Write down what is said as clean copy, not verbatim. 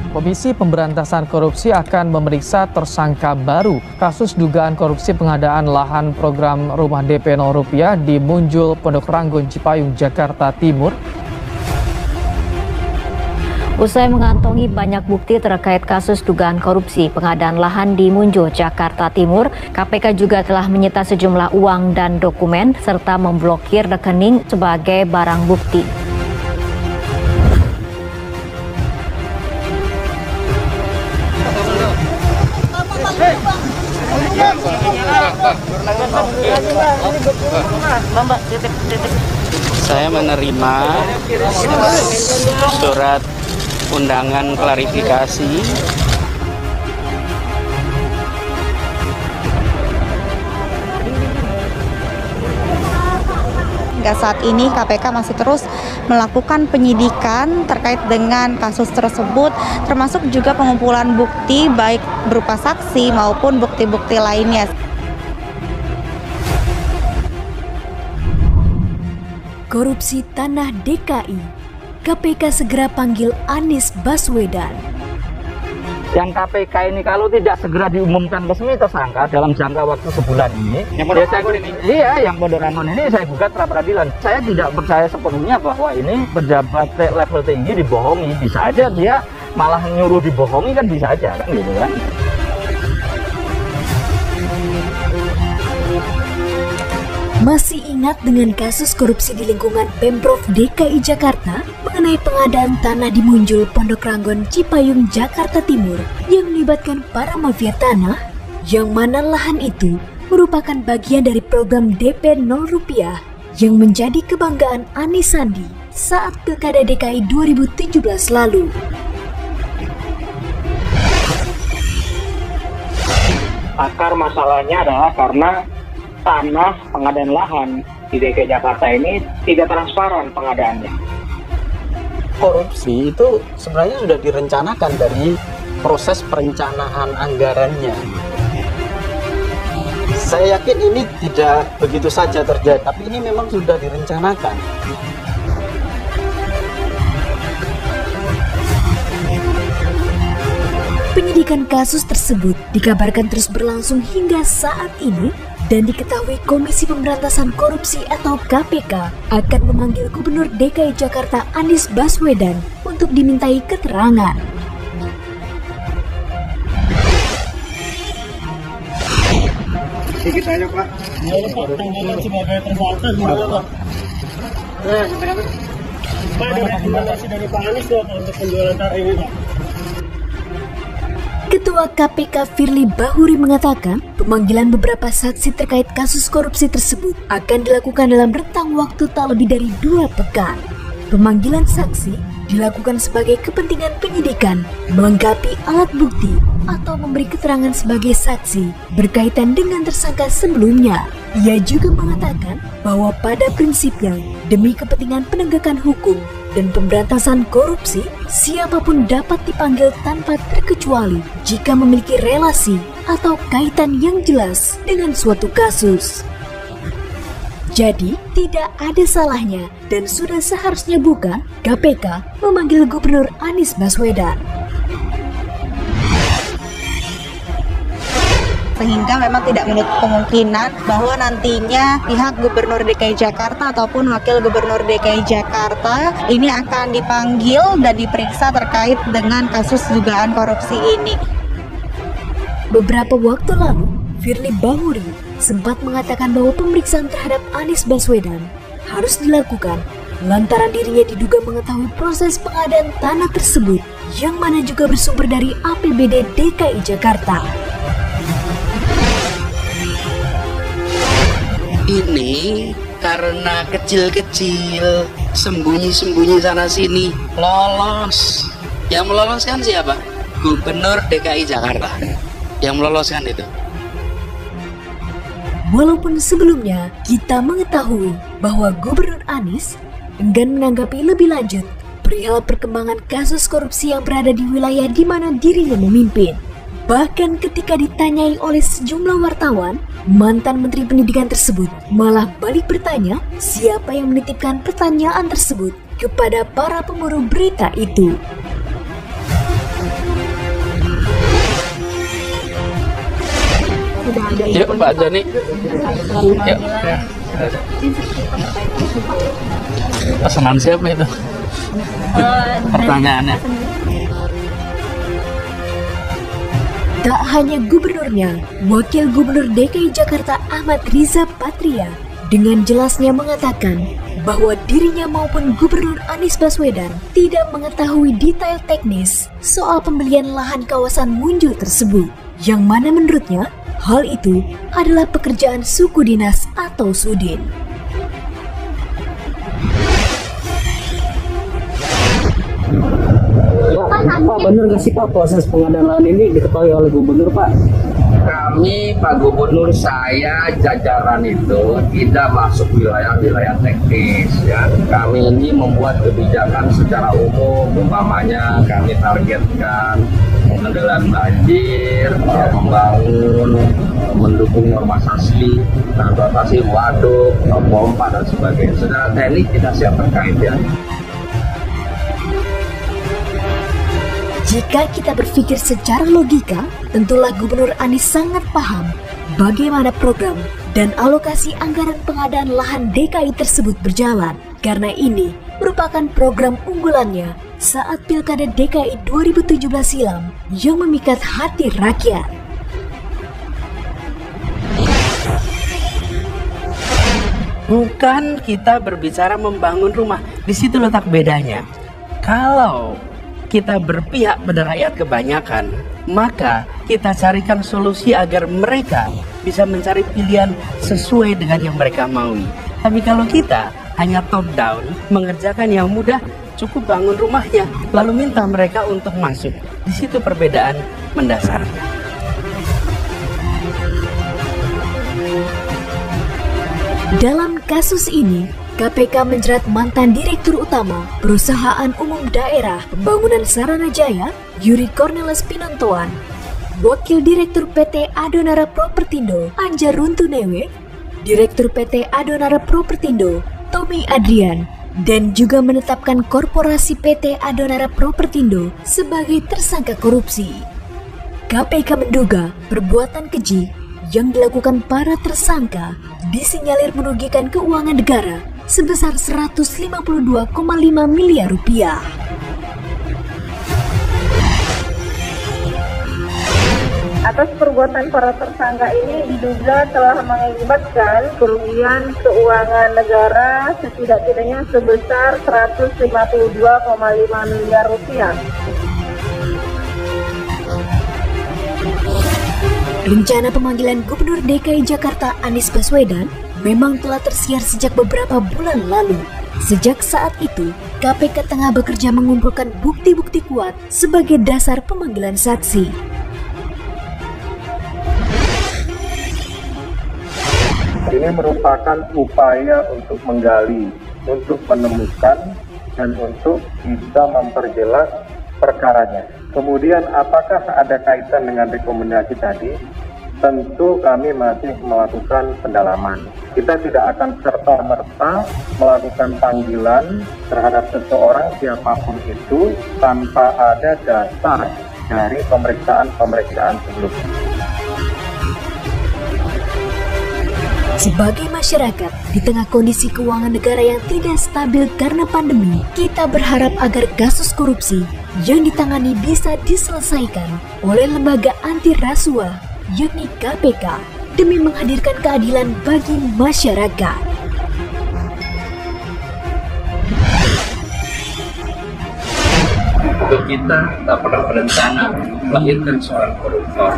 Komisi Pemberantasan Korupsi akan memeriksa tersangka baru kasus dugaan korupsi pengadaan lahan program rumah DP 0 rupiah di Munjul, Pondok Ranggon, Cipayung, Jakarta Timur. Usai mengantongi banyak bukti terkait kasus dugaan korupsi pengadaan lahan di Munjul, Jakarta Timur, KPK juga telah menyita sejumlah uang dan dokumen serta memblokir rekening sebagai barang bukti. Saya menerima surat undangan klarifikasi hingga saat ini KPK masih terus melakukan penyidikan terkait dengan kasus tersebut, termasuk juga pengumpulan bukti baik berupa saksi maupun bukti-bukti lainnya. Korupsi tanah DKI, KPK segera panggil Anies Baswedan. Yang KPK ini kalau tidak segera diumumkan resmi tersangka dalam jangka waktu sebulan ini, yang Pondok Ranggon ini saya gugat pra peradilan. Saya tidak percaya sepenuhnya bahwa ini pejabat level tinggi dibohongi. Bisa aja dia malah nyuruh dibohongi, kan bisa aja kan gitu kan. Masih ingat dengan kasus korupsi di lingkungan Pemprov DKI Jakarta mengenai pengadaan tanah di Munjul, Pondok Ranggon, Cipayung, Jakarta Timur yang melibatkan para mafia tanah, yang mana lahan itu merupakan bagian dari program DP 0 rupiah yang menjadi kebanggaan Anies Sandi saat Pilkada DKI 2017 lalu. Akar masalahnya adalah karena tanah pengadaan lahan di DKI Jakarta ini tidak transparan pengadaannya. korupsi itu sebenarnya sudah direncanakan dari proses perencanaan anggarannya. Saya yakin ini tidak begitu saja terjadi, tapi ini memang sudah direncanakan. Penyidikan kasus tersebut dikabarkan terus berlangsung hingga saat ini dan diketahui Komisi Pemberantasan Korupsi atau KPK akan memanggil Gubernur DKI Jakarta Anies Baswedan untuk dimintai keterangan. Sedikit aja Pak. Ya Pak, tanggapan sebagai tersangka gimana Pak? Pak, ada rekomendasi dari Pak Anies Pak untuk penjualan tanah ini Pak? Ketua KPK Firly Bahuri mengatakan pemanggilan beberapa saksi terkait kasus korupsi tersebut akan dilakukan dalam rentang waktu tak lebih dari 2 pekan. Pemanggilan saksi dilakukan sebagai kepentingan penyidikan, melengkapi alat bukti, atau memberi keterangan sebagai saksi berkaitan dengan tersangka sebelumnya. Ia juga mengatakan bahwa pada prinsipnya, demi kepentingan penegakan hukum dan pemberantasan korupsi, siapapun dapat dipanggil tanpa terkecuali jika memiliki relasi atau kaitan yang jelas dengan suatu kasus. Jadi, tidak ada salahnya dan sudah seharusnya bukan KPK memanggil Gubernur Anies Baswedan. Sehingga memang tidak menutup kemungkinan bahwa nantinya pihak Gubernur DKI Jakarta ataupun Wakil Gubernur DKI Jakarta ini akan dipanggil dan diperiksa terkait dengan kasus dugaan korupsi ini. Beberapa waktu lalu, Firly Bahuri sempat mengatakan bahwa pemeriksaan terhadap Anies Baswedan harus dilakukan lantaran dirinya diduga mengetahui proses pengadaan tanah tersebut yang mana juga bersumber dari APBD DKI Jakarta. Ini karena kecil-kecil, sembunyi-sembunyi sana sini, lolos. Yang meloloskan siapa? Gubernur DKI Jakarta. Yang meloloskan itu. Walaupun sebelumnya kita mengetahui bahwa Gubernur Anies enggan menanggapi lebih lanjut perihal perkembangan kasus korupsi yang berada di wilayah di mana dirinya memimpin. Bahkan ketika ditanyai oleh sejumlah wartawan, mantan Menteri Pendidikan tersebut malah balik bertanya siapa yang menitipkan pertanyaan tersebut kepada para pemburu berita itu. Yuk Pak Joni. Yuk. Pesanan siapa itu? Pertanyaannya. Tak hanya gubernurnya, Wakil Gubernur DKI Jakarta Ahmad Riza Patria dengan jelasnya mengatakan bahwa dirinya maupun Gubernur Anies Baswedan tidak mengetahui detail teknis soal pembelian lahan kawasan Munjul tersebut, yang mana menurutnya hal itu adalah pekerjaan suku dinas atau Sudin. Pak, benar nggak sih Pak proses pengadaan lahan ini diketahui oleh Gubernur Pak? Kami, Pak Gubernur, saya, jajaran itu tidak masuk wilayah-wilayah teknis. Ya. Kami ini membuat kebijakan secara umum, umpamanya kami targetkan pengendalian banjir, ya, membangun, mendukung normalisasi, transportasi waduk, pompa dan sebagainya. Secara teknik kita siap terkait ya. Jika kita berpikir secara logika, tentulah Gubernur Anies sangat paham bagaimana program dan alokasi anggaran pengadaan lahan DKI tersebut berjalan. Karena ini merupakan program unggulannya saat Pilkada DKI 2017 silam yang memikat hati rakyat. Bukan kita berbicara membangun rumah, di situ letak bedanya. Kalau kita berpihak pada rakyat kebanyakan, maka kita carikan solusi agar mereka bisa mencari pilihan sesuai dengan yang mereka maui. Tapi kalau kita hanya top down, mengerjakan yang mudah, cukup bangun rumahnya, lalu minta mereka untuk masuk. Di situ perbedaan mendasar. Dalam kasus ini, KPK menjerat mantan Direktur Utama Perusahaan Umum Daerah Pembangunan Saranajaya, Yuri Cornelis Pinontoan, Wakil Direktur PT Adonara Propertindo, Anjar Runtunewe, Direktur PT Adonara Propertindo, Tommy Adrian, dan juga menetapkan Korporasi PT Adonara Propertindo sebagai tersangka korupsi. KPK menduga perbuatan keji yang dilakukan para tersangka disinyalir merugikan keuangan negara sebesar 152,5 miliar rupiah. Atas perbuatan para tersangka ini diduga telah mengakibatkan kerugian keuangan negara setidak-tidaknya sebesar 152,5 miliar rupiah. Rencana pemanggilan Gubernur DKI Jakarta Anies Baswedan memang telah tersiar sejak beberapa bulan lalu. Sejak saat itu, KPK tengah bekerja mengumpulkan bukti-bukti kuat sebagai dasar pemanggilan saksi. Ini merupakan upaya untuk menggali, untuk menemukan, dan untuk bisa memperjelas perkaranya. Kemudian apakah ada kaitan dengan rekomendasi tadi? Tentu kami masih melakukan pendalaman. Kita tidak akan serta-merta melakukan panggilan terhadap seseorang siapapun itu tanpa ada dasar dari pemeriksaan-pemeriksaan sebelumnya. Sebagai masyarakat, di tengah kondisi keuangan negara yang tidak stabil karena pandemi, kita berharap agar kasus korupsi yang ditangani bisa diselesaikan oleh lembaga anti rasuah, yakni KPK, demi menghadirkan keadilan bagi masyarakat. Untuk kita tak pernah berencana melahirkan seorang koruptor.